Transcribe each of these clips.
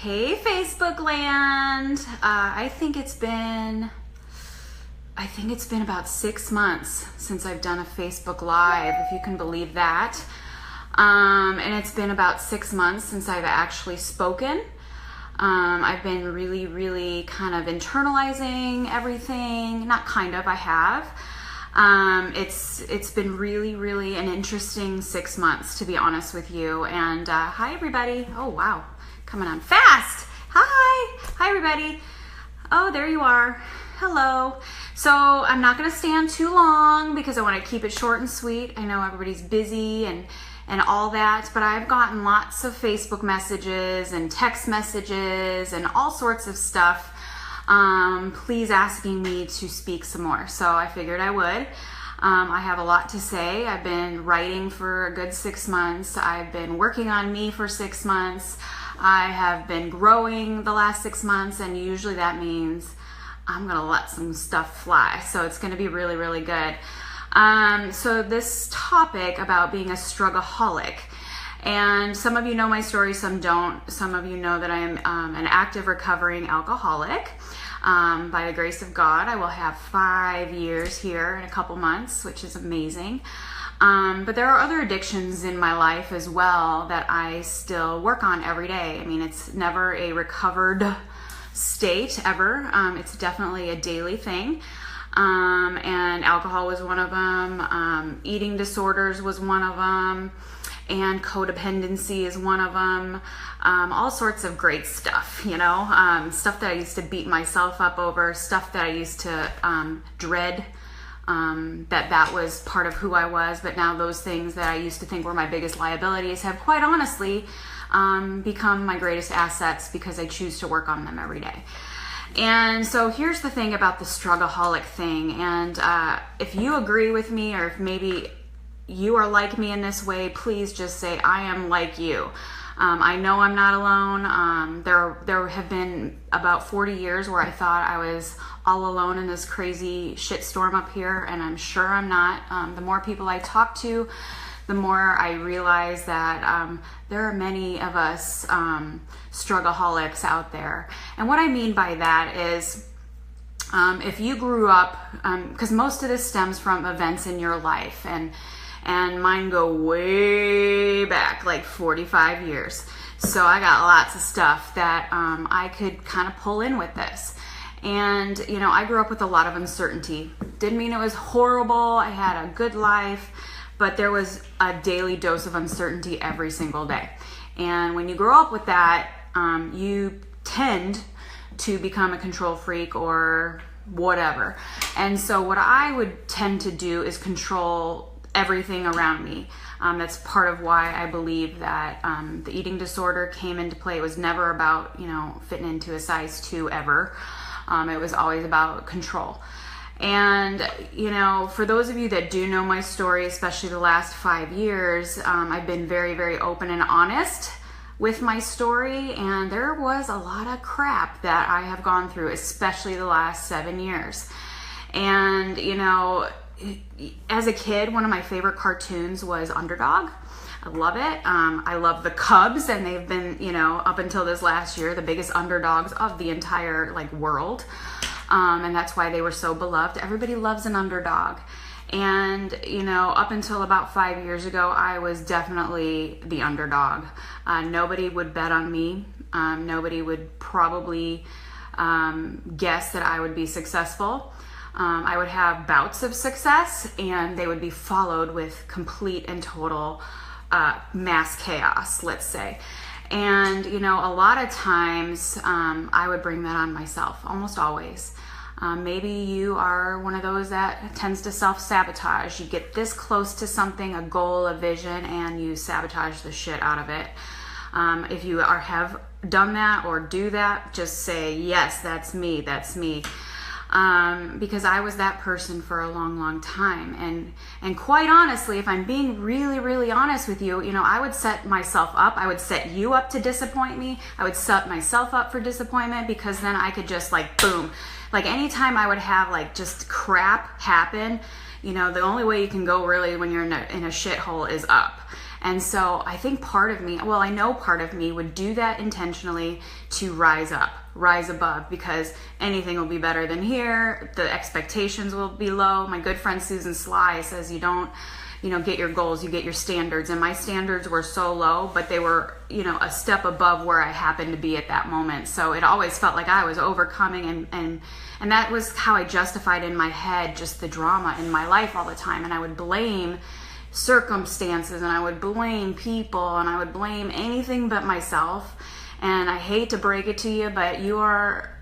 Hey, Facebook land. I think it's been about 6 months since I've done a Facebook Live, if you can believe that. And it's been about 6 months since I've actually spoken. I've been really kind of internalizing everything. Not kind of, I have. It's been really an interesting 6 months, to be honest with you. And hi everybody. Oh wow, coming on fast. Hi everybody. Oh, there you are. Hello. So I'm not going to stand too long because I want to keep it short and sweet. I know everybody's busy and all that, but I've gotten lots of Facebook messages and text messages and all sorts of stuff, please asking me to speak some more. So I figured I would. I have a lot to say. I've been writing for a good 6 months. I've been working on me for 6 months. I have been growing the last 6 months, and usually that means I'm gonna let some stuff fly. So it's gonna be really good. So this topic about being a Struggaholic, and some of you know my story, some don't. Some of you know that I am an active recovering alcoholic. By the grace of God, I will have 5 years here in a couple months, which is amazing. But there are other addictions in my life as well that I still work on every day. I mean, it's never a recovered state ever. It's definitely a daily thing. And alcohol was one of them. Eating disorders was one of them. And codependency is one of them. All sorts of great stuff, you know, stuff that I used to beat myself up over, stuff that I used to dread, that was part of who I was. But now those things that I used to think were my biggest liabilities have quite honestly become my greatest assets because I choose to work on them every day. And so here's the thing about the Struggaholic thing. And if you agree with me, or if maybe you are like me in this way, please just say, I am like you. I know I'm not alone. There have been about 40 years where I thought I was all alone in this crazy shitstorm up here, and I'm sure I'm not. The more people I talk to, the more I realize that there are many of us Struggaholics out there. And what I mean by that is, if you grew up, because most of this stems from events in your life, and mine go way back, like 45 years. So I got lots of stuff that I could kind of pull in with this. And, you know, I grew up with a lot of uncertainty. Didn't mean it was horrible. I had a good life, but there was a daily dose of uncertainty every single day. And when you grow up with that, you tend to become a control freak or whatever. And so what I would tend to do is control everything around me. That's part of why I believe that the eating disorder came into play. It was never about, you know, fitting into a size 2 ever. It was always about control. And, you know, for those of you that do know my story, especially the last 5 years, I've been very open and honest with my story, and there was a lot of crap that I have gone through, especially the last 7 years. And, you know, as a kid, one of my favorite cartoons was Underdog. I love it. I love the Cubs, and they've been, you know, up until this last year, the biggest underdogs of the entire world. And that's why they were so beloved. Everybody loves an underdog. And, you know, up until about 5 years ago, I was definitely the underdog. Nobody would bet on me. Nobody would probably guess that I would be successful. I would have bouts of success, and they would be followed with complete and total mass chaos, let's say. And, you know, a lot of times I would bring that on myself, almost always. Maybe you are one of those that tends to self-sabotage. You get this close to something, a goal, a vision, and you sabotage the shit out of it. If you have done that or do that, just say, yes, that's me, that's me. Because I was that person for a long time. And quite honestly, if I'm being really honest with you, you know, I would set myself up. I would set you up to disappoint me. I would set myself up for disappointment, because then I could just boom. Anytime I would have just crap happen, you know, the only way you can go really when you're in a shithole is up. And so I think part of me, well, I know part of me would do that intentionally to rise up, rise above, because anything will be better than here. The expectations will be low. My good friend Susan Sly says you don't, get your goals, you get your standards. And my standards were so low, but they were, a step above where I happened to be at that moment. So it always felt like I was overcoming, and that was how I justified in my head just the drama in my life all the time. And I would blame circumstances, and I would blame people, and I would blame anything but myself. And I hate to break it to you, but your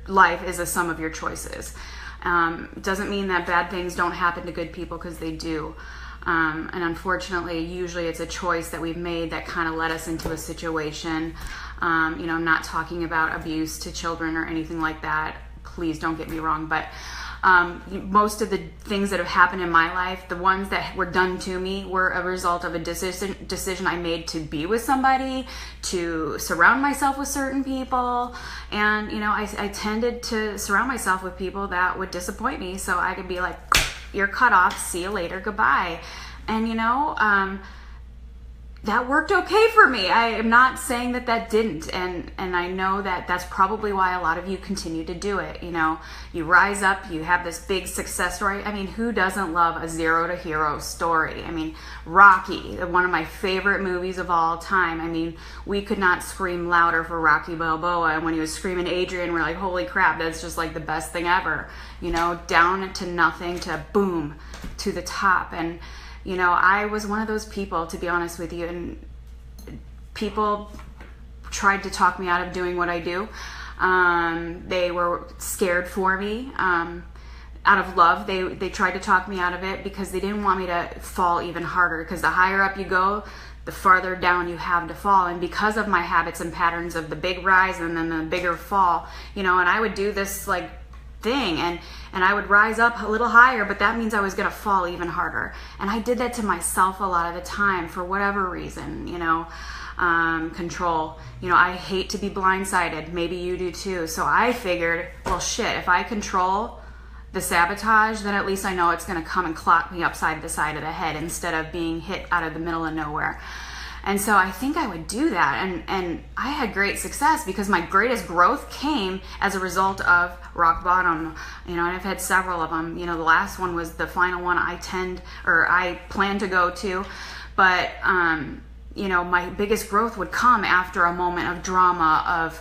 life is a sum of your choices. Doesn't mean that bad things don't happen to good people, because they do. And unfortunately, usually it's a choice that we've made that kind of led us into a situation. I'm not talking about abuse to children or anything like that. Please don't get me wrong. But most of the things that have happened in my life, the ones that were done to me, were a result of a decision I made to be with somebody, to surround myself with certain people. And, I tended to surround myself with people that would disappoint me, so I could be like, you're cut off, see you later, goodbye. And, that worked okay for me. I am not saying that didn't, and I know that that's probably why a lot of you continue to do it. You rise up, you have this big success story. I mean, who doesn't love a zero to hero story? I mean, Rocky, one of my favorite movies of all time. I mean, we could not scream louder for Rocky Balboa, and when he was screaming Adrian, we're like, holy crap, that's just like the best thing ever. Down to nothing to boom, to the top. And I was one of those people, to be honest with you, and people tried to talk me out of doing what I do. They were scared for me. Out of love, they tried to talk me out of it, because they didn't want me to fall even harder, because the higher up you go, the farther down you have to fall. And because of my habits and patterns of the big rise and then the bigger fall, and I would do this thing, and I would rise up a little higher, but that means I was going to fall even harder. And I did that to myself a lot of the time for whatever reason, control. I hate to be blindsided. Maybe you do too. So I figured, well, shit, if I control the sabotage, then at least I know it's going to come and clock me upside the side of the head instead of being hit out of the middle of nowhere. And so I think I would do that, and I had great success, because my greatest growth came as a result of rock bottom, and I've had several of them. The last one was the final one I plan to go to, but my biggest growth would come after a moment of drama, of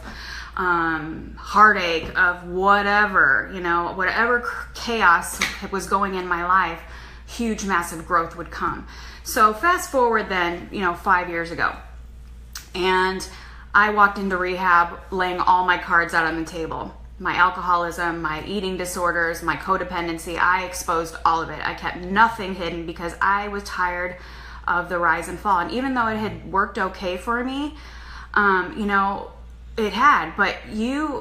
heartache, of whatever, whatever chaos was going in my life. Huge, massive growth would come. So fast forward then, 5 years ago, and I walked into rehab laying all my cards out on the table. My alcoholism, my eating disorders, my codependency, I exposed all of it. I kept nothing hidden, because I was tired of the rise and fall. And even though it had worked okay for me, it had, but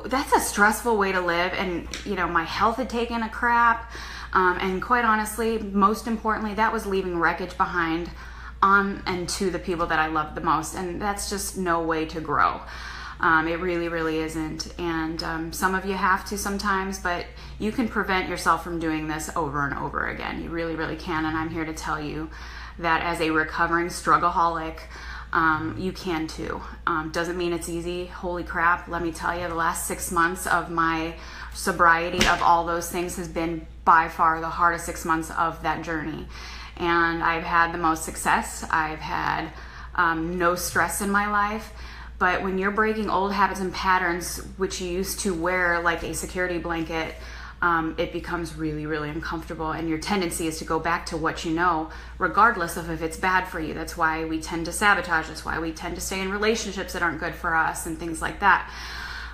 that's a stressful way to live. And, my health had taken a crap. And quite honestly, most importantly, that was leaving wreckage behind on and to the people that I loved the most. And that's just no way to grow. It really, really isn't. And some of you have to sometimes, but you can prevent yourself from doing this over and over again. You really, really can. And I'm here to tell you that as a recovering Struggaholic, you can too. Doesn't mean it's easy. Holy crap, let me tell you, the last 6 months of my sobriety of all those things has been by far the hardest 6 months of that journey. And I've had the most success. I've had no stress in my life. But when you're breaking old habits and patterns, which you used to wear like a security blanket, it becomes really, really uncomfortable. And your tendency is to go back to what you know, regardless of if it's bad for you. That's why we tend to sabotage. That's why we tend to stay in relationships that aren't good for us and things like that.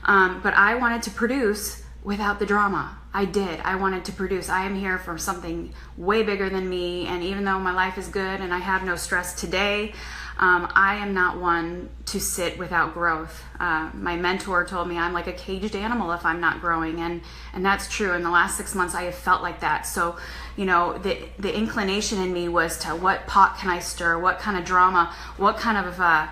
But I wanted to produce without the drama. I did. I wanted to produce. I am here for something way bigger than me. And even though my life is good and I have no stress today, I am not one to sit without growth. My mentor told me I'm like a caged animal if I'm not growing, and that's true. In the last 6 months, I have felt like that. So, the inclination in me was to, what pot can I stir? What kind of drama? What kind of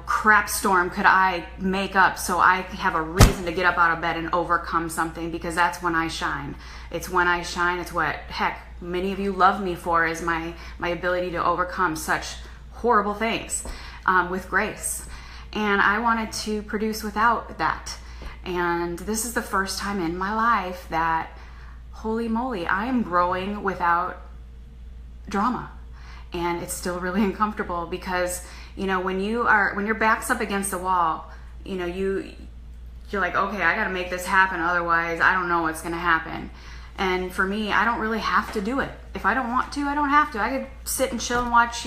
crap storm could I make up so I have a reason to get up out of bed and overcome something, because that's when I shine. It's when I shine. It's what, heck, many of you love me for, is my ability to overcome such horrible things with grace. And I wanted to produce without that. And this is the first time in my life that, holy moly, I am growing without drama. And it's still really uncomfortable because, when your back's up against the wall, you're like, okay, I got to make this happen. Otherwise, I don't know what's going to happen. And for me, I don't really have to do it. If I don't want to, I don't have to. I could sit and chill and watch,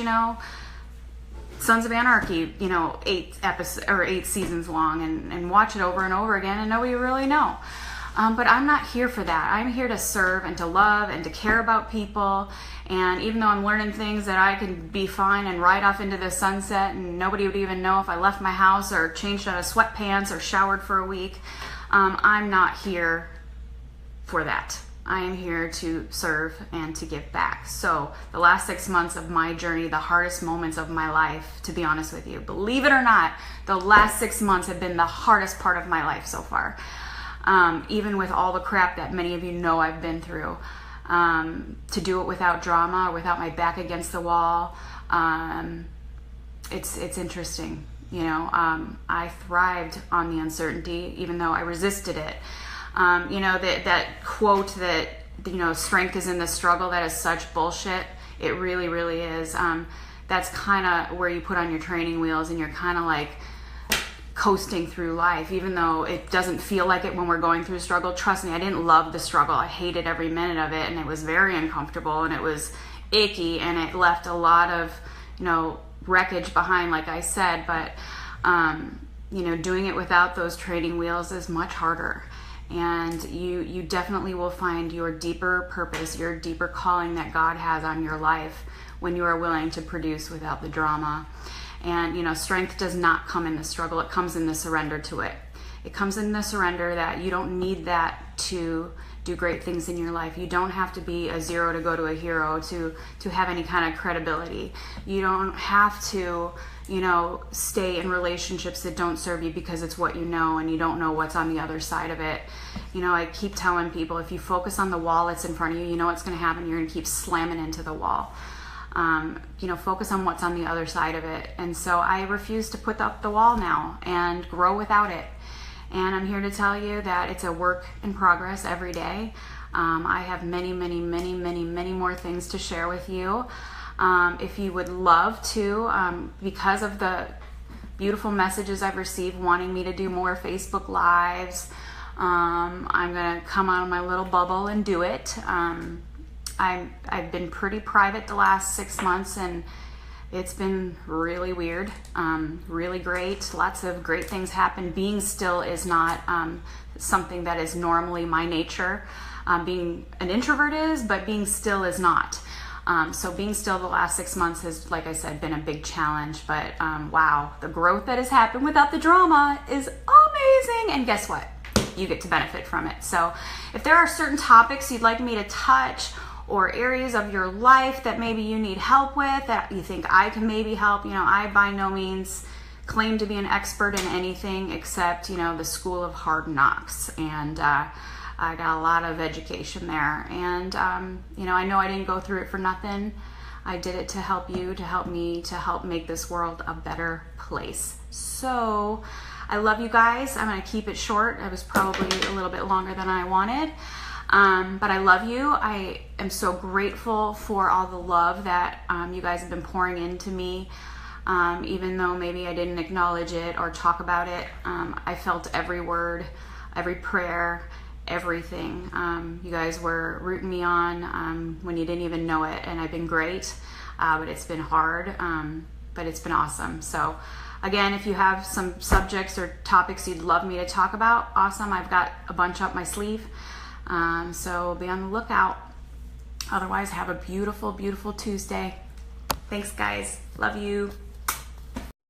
Sons of Anarchy, 8 seasons long, and watch it over and over again and nobody really know. But I'm not here for that. I'm here to serve and to love and to care about people. And even though I'm learning things that I can be fine and ride off into the sunset and nobody would even know if I left my house or changed out of sweatpants or showered for a week, I'm not here for that. I am here to serve and to give back. So the last 6 months of my journey, the hardest moments of my life, to be honest with you, believe it or not, the last 6 months have been the hardest part of my life so far. Even with all the crap that many of you know I've been through, to do it without drama, without my back against the wall, it's interesting. I thrived on the uncertainty, even though I resisted it. That quote that, strength is in the struggle, that is such bullshit. It really, really is. That's kind of where you put on your training wheels and you're kind of like coasting through life, even though it doesn't feel like it when we're going through struggle. Trust me, I didn't love the struggle. I hated every minute of it, and it was very uncomfortable, and it was icky, and it left a lot of, wreckage behind, like I said. But, doing it without those training wheels is much harder. And you definitely will find your deeper purpose, your deeper calling that God has on your life when you are willing to produce without the drama. And, strength does not come in the struggle. It comes in the surrender to it. It comes in the surrender that you don't need that to do great things in your life. You don't have to be a zero to go to a hero to have any kind of credibility. You don't have to, stay in relationships that don't serve you because it's what you know and you don't know what's on the other side of it. I keep telling people, if you focus on the wall that's in front of you, you know what's going to happen. You're going to keep slamming into the wall. Focus on what's on the other side of it. And so I refuse to put up the wall now and grow without it. And I'm here to tell you that it's a work in progress every day. I have many, many, many, many, many more things to share with you. If you would love to, because of the beautiful messages I've received wanting me to do more Facebook Lives, I'm going to come out of my little bubble and do it. I've been pretty private the last 6 months, and it's been really weird, really great. Lots of great things happen. Being still is not something that is normally my nature. Being an introvert is, but being still is not. So being still the last 6 months has, like I said, been a big challenge. But wow, the growth that has happened without the drama is amazing. And guess what? You get to benefit from it. So if there are certain topics you'd like me to touch, or areas of your life that maybe you need help with, that you think I can maybe help, I by no means claim to be an expert in anything except, the school of hard knocks. And I got a lot of education there. And, I know I didn't go through it for nothing. I did it to help you, to help me, to help make this world a better place. So I love you guys. I'm going to keep it short. It was probably a little bit longer than I wanted. But I love you. I am so grateful for all the love that you guys have been pouring into me. Even though maybe I didn't acknowledge it or talk about it, I felt every word, every prayer, everything. You guys were rooting me on when you didn't even know it, and I've been great, but it's been hard, but it's been awesome. So again, if you have some subjects or topics you'd love me to talk about, awesome. I've got a bunch up my sleeve. So be on the lookout. Otherwise, have a beautiful, beautiful Tuesday. Thanks, guys. Love you.